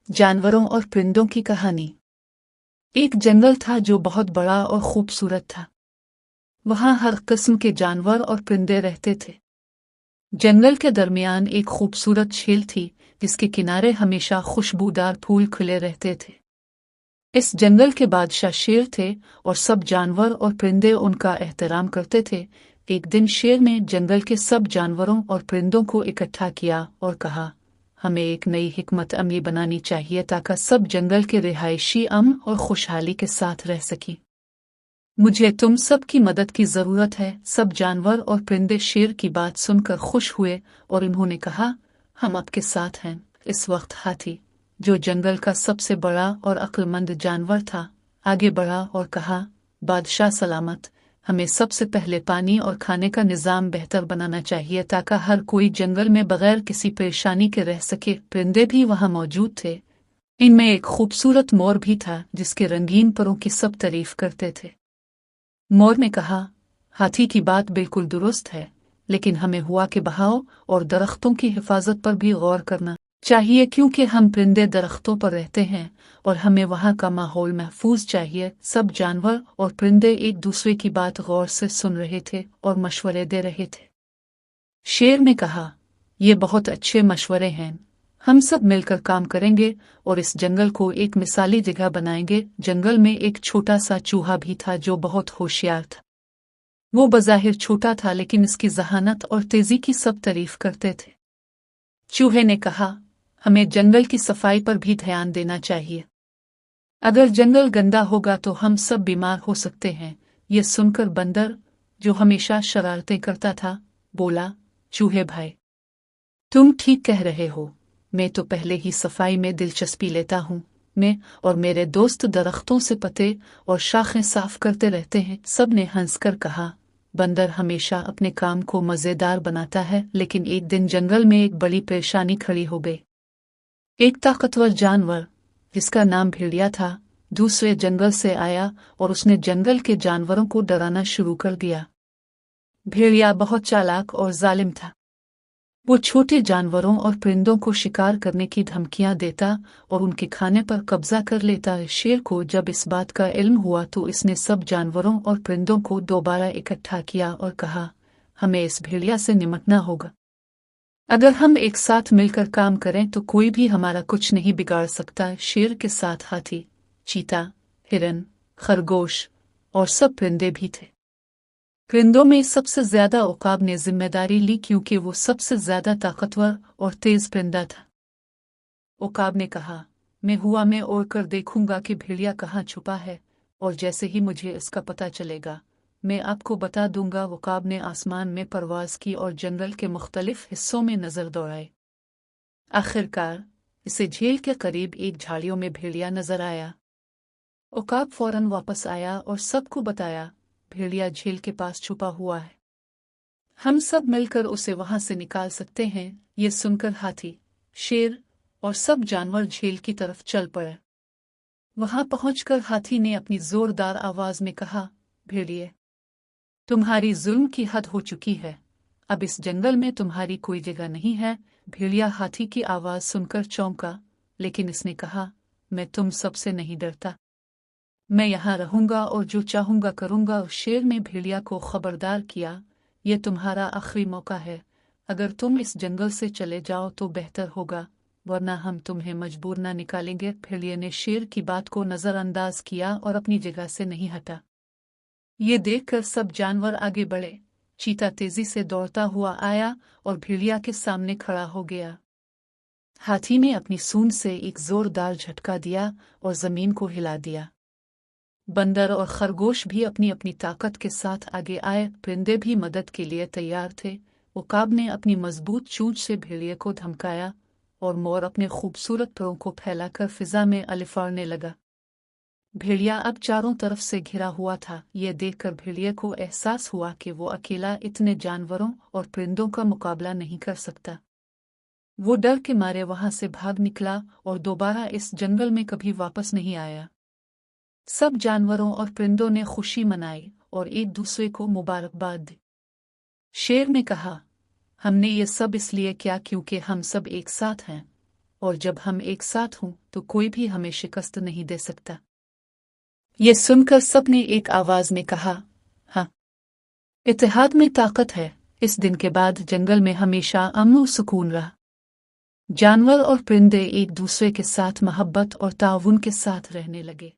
जानवरों और परिंदों की कहानी। एक जंगल था जो बहुत बड़ा और खूबसूरत था। वहां हर किस्म के जानवर और परिंदे रहते थे। जंगल के दरमियान एक खूबसूरत झील थी जिसके किनारे हमेशा खुशबूदार फूल खिले रहते थे। इस जंगल के बादशाह शेर थे और सब जानवर और परिंदे उनका एहतराम करते थे। एक दिन शेर ने जंगल के सब जानवरों और परिंदों को इकट्ठा किया और कहा, हमें एक नई हिकमत अमली बनानी चाहिए ताकि सब जंगल के रिहायशी अमन और खुशहाली के साथ रह सकें। मुझे तुम सब की मदद की जरूरत है। सब जानवर और परिंदे शेर की बात सुनकर खुश हुए और इन्होंने कहा, हम आपके साथ हैं। इस वक्त हाथी, जो जंगल का सबसे बड़ा और अक्लमंद जानवर था, आगे बढ़ा और कहा, बादशाह सलामत, हमें सबसे पहले पानी और खाने का निजाम बेहतर बनाना चाहिए ताकि हर कोई जंगल में बगैर किसी परेशानी के रह सके। परिंदे भी वहां मौजूद थे। इनमें एक खूबसूरत मोर भी था जिसके रंगीन परों की सब तारीफ करते थे। मोर ने कहा, हाथी की बात बिल्कुल दुरुस्त है, लेकिन हमें हवा के बहाव और दरख्तों की हिफाजत पर भी गौर करना चाहिए क्योंकि हम परिंदे दरख्तों पर रहते हैं और हमें वहां का माहौल महफूज चाहिए। सब जानवर और परिंदे एक दूसरे की बात गौर से सुन रहे थे और मशवरे दे रहे थे। शेर ने कहा, ये बहुत अच्छे मशवरे हैं। हम सब मिलकर काम करेंगे और इस जंगल को एक मिसाली जगह बनाएंगे। जंगल में एक छोटा सा चूहा भी था जो बहुत होशियार था। वो बज़ाहिर छोटा था लेकिन इसकी जहानत और तेजी की सब तारीफ करते थे। चूहे ने कहा, हमें जंगल की सफाई पर भी ध्यान देना चाहिए। अगर जंगल गंदा होगा तो हम सब बीमार हो सकते हैं। ये सुनकर बंदर, जो हमेशा शरारतें करता था, बोला, चूहे भाई, तुम ठीक कह रहे हो। मैं तो पहले ही सफाई में दिलचस्पी लेता हूँ। मैं और मेरे दोस्त दरख्तों से पत्ते और शाखें साफ करते रहते हैं। सब ने हंसकर कहा, बंदर हमेशा अपने काम को मजेदार बनाता है। लेकिन एक दिन जंगल में एक बड़ी परेशानी खड़ी हो गई। एक ताकतवर जानवर, जिसका नाम भेड़िया था, दूसरे जंगल से आया और उसने जंगल के जानवरों को डराना शुरू कर दिया। भेड़िया बहुत चालाक और जालिम था। वो छोटे जानवरों और परिंदों को शिकार करने की धमकियां देता और उनके खाने पर कब्जा कर लेता। शेर को जब इस बात का इल्म हुआ तो इसने सब जानवरों और परिंदों को दोबारा इकट्ठा किया और कहा, हमें इस भेड़िया से निपटना होगा। अगर हम एक साथ मिलकर काम करें तो कोई भी हमारा कुछ नहीं बिगाड़ सकता। शेर के साथ हाथी, चीता, हिरन, खरगोश और सब परिंदे भी थे। परिंदों में सबसे ज्यादा उकाब ने जिम्मेदारी ली क्योंकि वो सबसे ज्यादा ताकतवर और तेज परिंदा था। उकाब ने कहा, मैं हवा में उड़कर देखूंगा कि भेड़िया कहाँ छुपा है और जैसे ही मुझे इसका पता चलेगा मैं आपको बता दूंगा। उकाब ने आसमान में परवाज की और जंगल के मुख्तलिफ हिस्सों में नजर दौड़ाई। आखिरकार इसे झील के करीब एक झाड़ियों में भेड़िया नजर आया। उकाब फौरन वापस आया और सबको बताया, भेड़िया झील के पास छुपा हुआ है। हम सब मिलकर उसे वहां से निकाल सकते हैं। ये सुनकर हाथी, शेर और सब जानवर झील की तरफ चल पड़े। वहां पहुंचकर हाथी ने अपनी जोरदार आवाज में कहा, भेड़िए, तुम्हारी जुल्म की हद हो चुकी है। अब इस जंगल में तुम्हारी कोई जगह नहीं है। भेड़िया हाथी की आवाज सुनकर चौंका, लेकिन इसने कहा, मैं तुम सबसे नहीं डरता। मैं यहाँ रहूंगा और जो चाहूंगा करूंगा। शेर ने भेड़िया को खबरदार किया, यह तुम्हारा आखिरी मौका है। अगर तुम इस जंगल से चले जाओ तो बेहतर होगा, वरना हम तुम्हें मजबूर न निकालेंगे। भेड़िए ने शेर की बात को नजरअंदाज किया और अपनी जगह से नहीं हटा। ये देखकर सब जानवर आगे बढ़े। चीता तेजी से दौड़ता हुआ आया और भेड़िया के सामने खड़ा हो गया। हाथी ने अपनी सूंड से एक जोरदार झटका दिया और जमीन को हिला दिया। बंदर और खरगोश भी अपनी अपनी ताकत के साथ आगे आए। परिंदे भी मदद के लिए तैयार थे। उकाब ने अपनी मजबूत चोंच से भेड़िए को धमकाया और मोर अपने खूबसूरत परों को फैलाकर फिजा में अलिफाड़ने लगा। भेड़िया अब चारों तरफ से घिरा हुआ था। यह देखकर भेड़िए को एहसास हुआ कि वो अकेला इतने जानवरों और परिंदों का मुकाबला नहीं कर सकता। वो डर के मारे वहां से भाग निकला और दोबारा इस जंगल में कभी वापस नहीं आया। सब जानवरों और परिंदों ने खुशी मनाई और एक दूसरे को मुबारकबाद दी। शेर ने कहा, हमने ये सब इसलिए किया क्योंकि हम सब एक साथ हैं और जब हम एक साथ हों تو کوئی بھی ہمیں شکست نہیں دے سکتا۔ یہ سن کر سب نے ایک آواز میں کہا، ہاں، اتحاد میں طاقت ہے۔ اس دن کے بعد جنگل میں ہمیشہ امن و سکون رہا۔ جانور اور پرندے ایک دوسرے کے ساتھ محبت اور تعاون کے ساتھ رہنے لگے۔